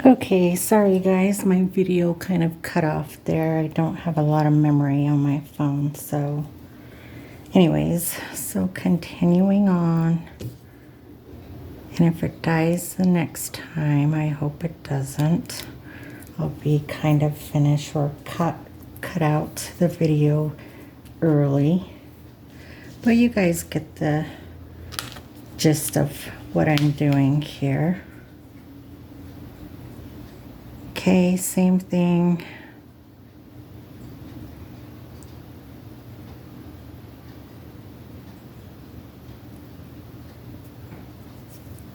Okay, sorry guys, my video kind of cut off there. I don't have a lot of memory on my phone, so anyways, so continuing on. And if it dies the next time, I hope it doesn't. I'll be kind of finished or cut out the video early. But you guys get the gist of what I'm doing here. Okay, same thing.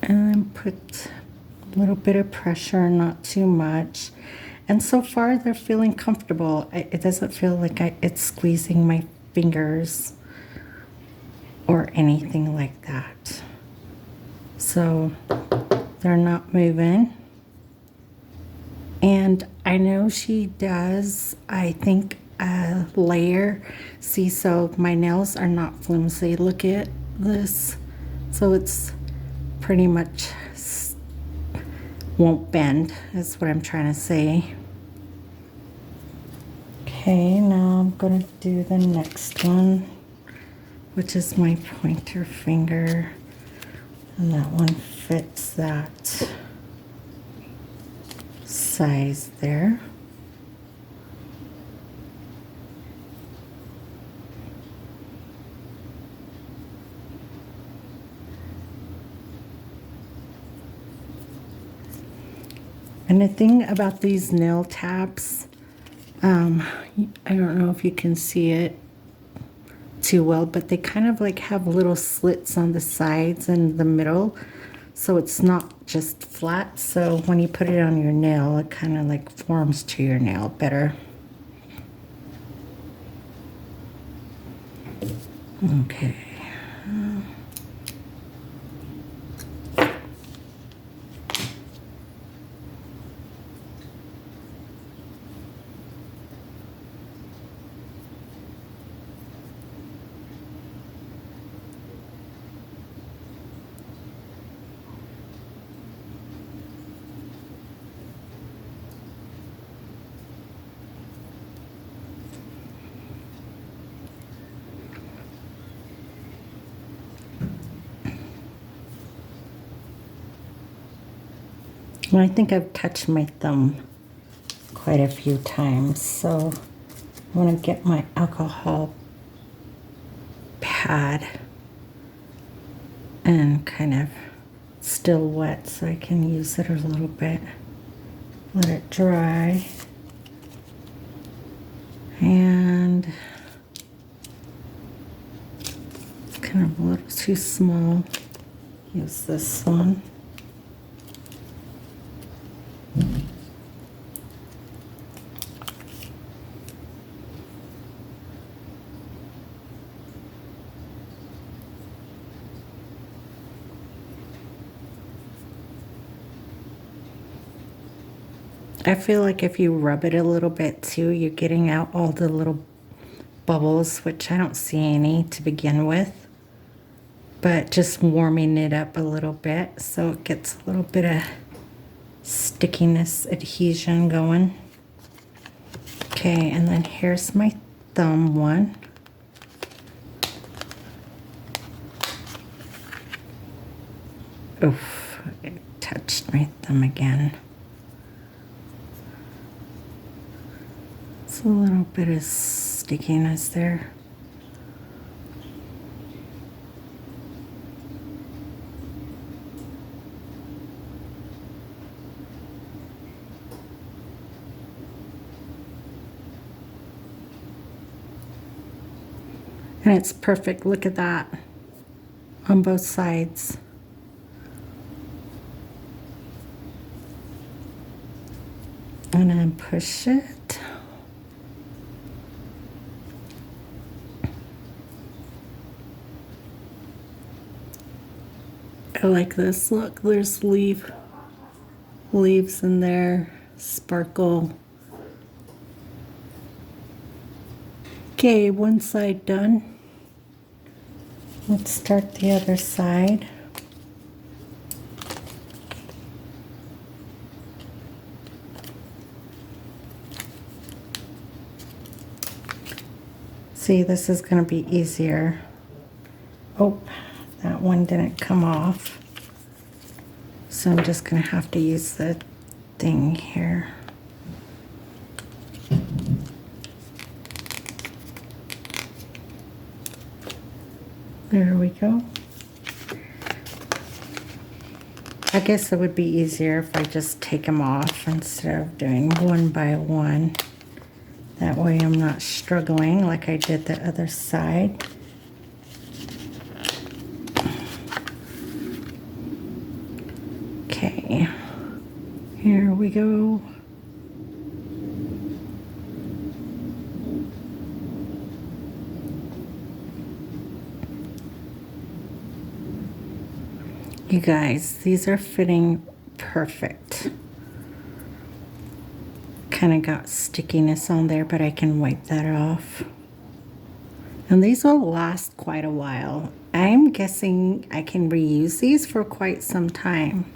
And then put a little bit of pressure, not too much. And so far they're feeling comfortable. It doesn't feel like it's squeezing my fingers or anything like that. So they're not moving. And I know she does, I think, a layer. See, so my nails are not flimsy. Look at this. So it's pretty much won't bend, is what I'm trying to say. Okay, now I'm going to do the next one, which is my pointer finger. And that one fits that size there. And the thing about these nail taps, I don't know if you can see it too well, but they kind of like have little slits on the sides and the middle, so it's not just flat. So when you put it on your nail, it kind of like forms to your nail better. Okay. Well, I think I've touched my thumb quite a few times, so I want to get my alcohol pad and kind of still wet so I can use it a little bit. Let it dry. And it's kind of a little too small. Use this one. I feel like if you rub it a little bit too, you're getting out all the little bubbles, which I don't see any to begin with, but just warming it up a little bit so it gets a little bit of stickiness, adhesion going. Okay, and then here's my thumb one. Oof, it touched my thumb again. It's a little bit of stickiness there. And it's perfect. Look at that on both sides. And then push it. I like this. Look, there's leaves in there. Sparkle. Okay, one side done. Let's start the other side. See, this is going to be easier. Oh, that one didn't come off. So I'm just going to have to use the thing here. There we go. I guess it would be easier if I just take them off instead of doing one by one. That way I'm not struggling like I did the other side. Okay, here we go. You guys, these are fitting perfect. Kind of got stickiness on there, but I can wipe that off. And these will last quite a while. I'm guessing I can reuse these for quite some time.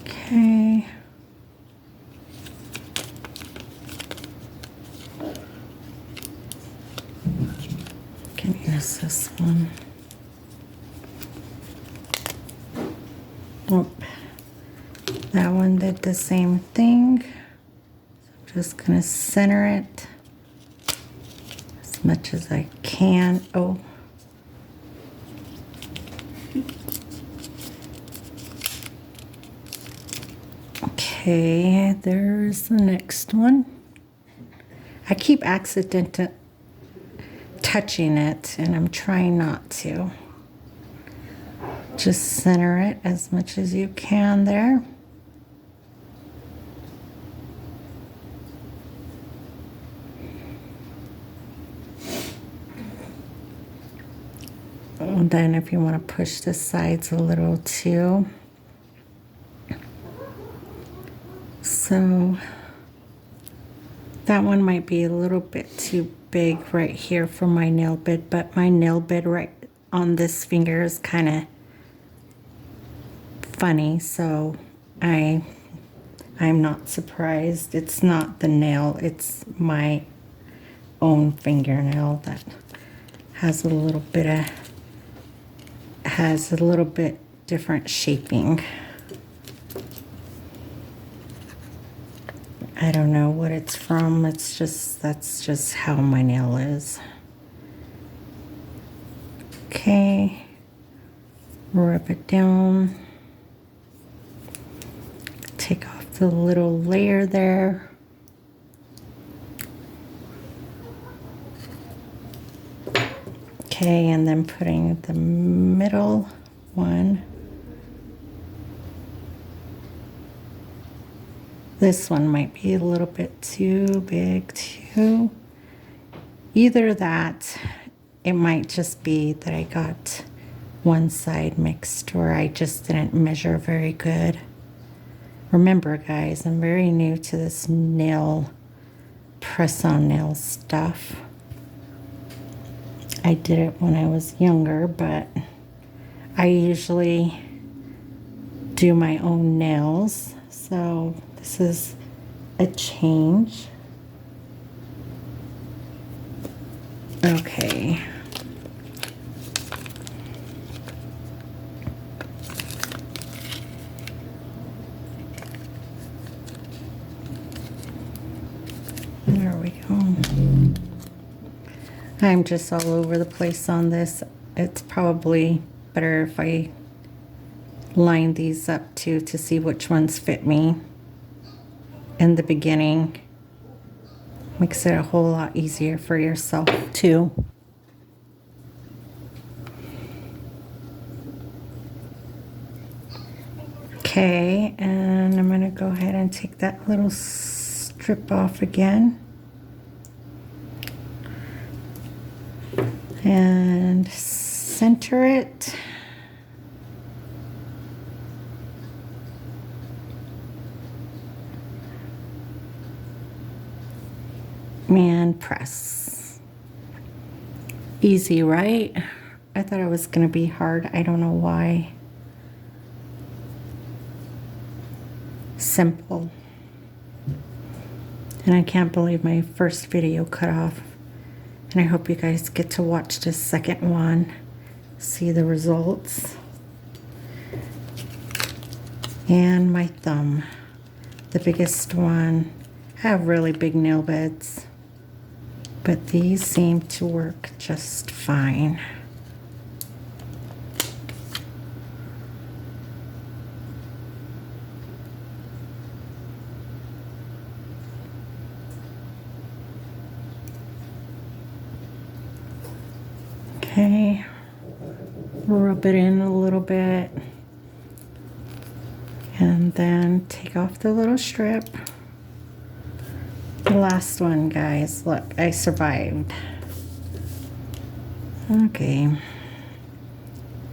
Okay. Can use this one. Oh, that one did the same thing. So I'm just gonna center it as much as I can. Oh. Okay, there's the next one. I keep accidentally touching it, and I'm trying not to. Just center it as much as you can there. And then if you want to push the sides a little too. So that one might be a little bit too big right here for my nail bed, but my nail bed right on this finger is kind of funny, so I'm not surprised. It's not the nail, it's my own fingernail that has a little bit different shaping. I don't know what it's from. It's just, that's just how my nail is. Okay, rub it down. Take off the little layer there. Okay, and then putting the middle one. This one might be a little bit too big too. Either that, it might just be that I got one side mixed, or I just didn't measure very good. Remember guys, I'm very new to this nail, press-on nail stuff. I did it when I was younger, but I usually do my own nails, so this is a change. Okay. There we go. I'm just all over the place on this. It's probably better if I line these up too to see which ones fit me in the beginning. Makes it a whole lot easier for yourself too. Okay, and I'm going to go ahead and take that little strip off again. And center it. And press. Easy, right? I thought it was going to be hard. I don't know why. Simple. And I can't believe my first video cut off. And I hope you guys get to watch the second one, see the results. And my thumb, the biggest one. I have really big nail beds, but these seem to work just fine. Okay, rub it in a little bit. And then take off the little strip. The last one, guys. Look, I survived. Okay.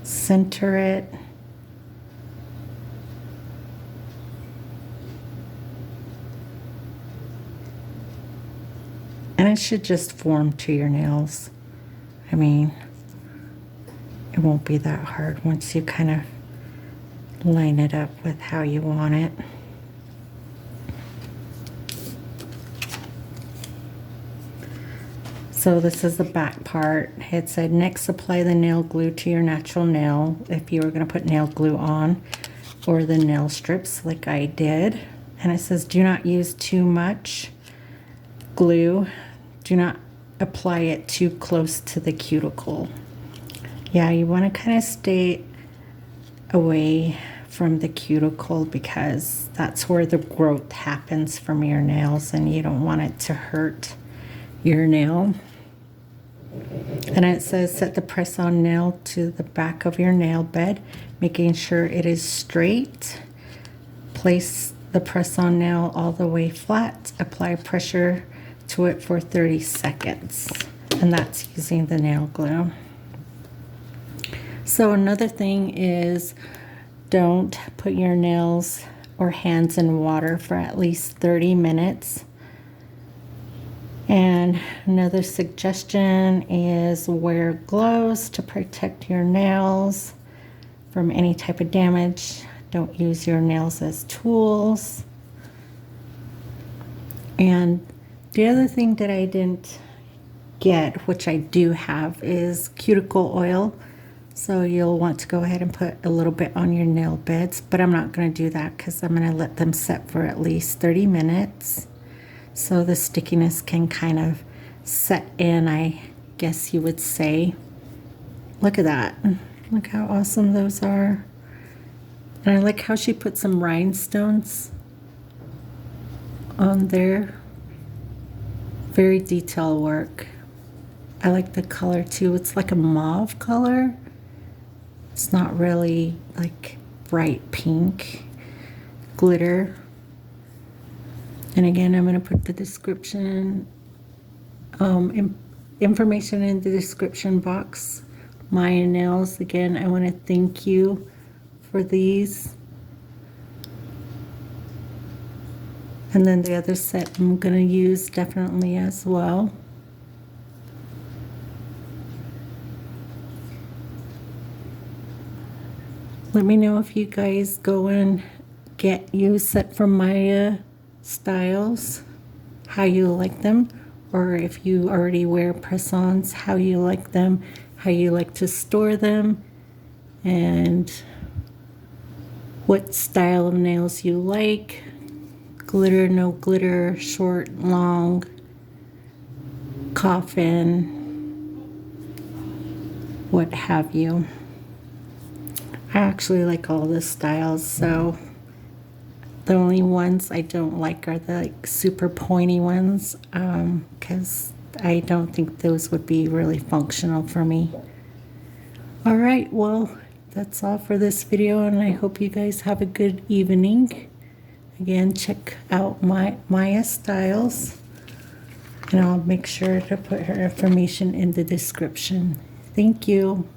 Center it. And it should just form to your nails. I mean, it won't be that hard once you kind of line it up with how you want it. So this is the back part. It said, next apply the nail glue to your natural nail if you were going to put nail glue on, or the nail strips like I did. And it says, do not use too much glue. Do not apply it too close to the cuticle. Yeah, you want to kind of stay away from the cuticle because that's where the growth happens from your nails, and you don't want it to hurt your nail. And it says set the press on nail to the back of your nail bed, making sure it is straight. Place the press on nail all the way flat. Apply pressure to it for 30 seconds. And that's using the nail glue. So another thing is, don't put your nails or hands in water for at least 30 minutes. And another suggestion is wear gloves to protect your nails from any type of damage. Don't use your nails as tools. And the other thing that I didn't get, which I do have, is cuticle oil. So you'll want to go ahead and put a little bit on your nail beds, but I'm not going to do that because I'm going to let them set for at least 30 minutes. So the stickiness can kind of set in, I guess you would say. Look at that. Look how awesome those are. And I like how she put some rhinestones on there. Very detailed work. I like the color too. It's like a mauve color. It's not really like bright pink glitter. And again, I'm going to put the description, information in the description box. Mya Nails, again, I want to thank you for these. And then the other set I'm going to use definitely as well. Let me know if you guys go and get you set from Mya Styles, how you like them, or if you already wear press-ons, how you like them, how you like to store them, and what style of nails you like. Glitter, no glitter, short, long, coffin, what have you. I actually like all the styles, so the only ones I don't like are the super pointy ones, because I don't think those would be really functional for me. All right, well, that's all for this video, and I hope you guys have a good evening. Again, check out Mya Styles, and I'll make sure to put her information in the description. Thank you.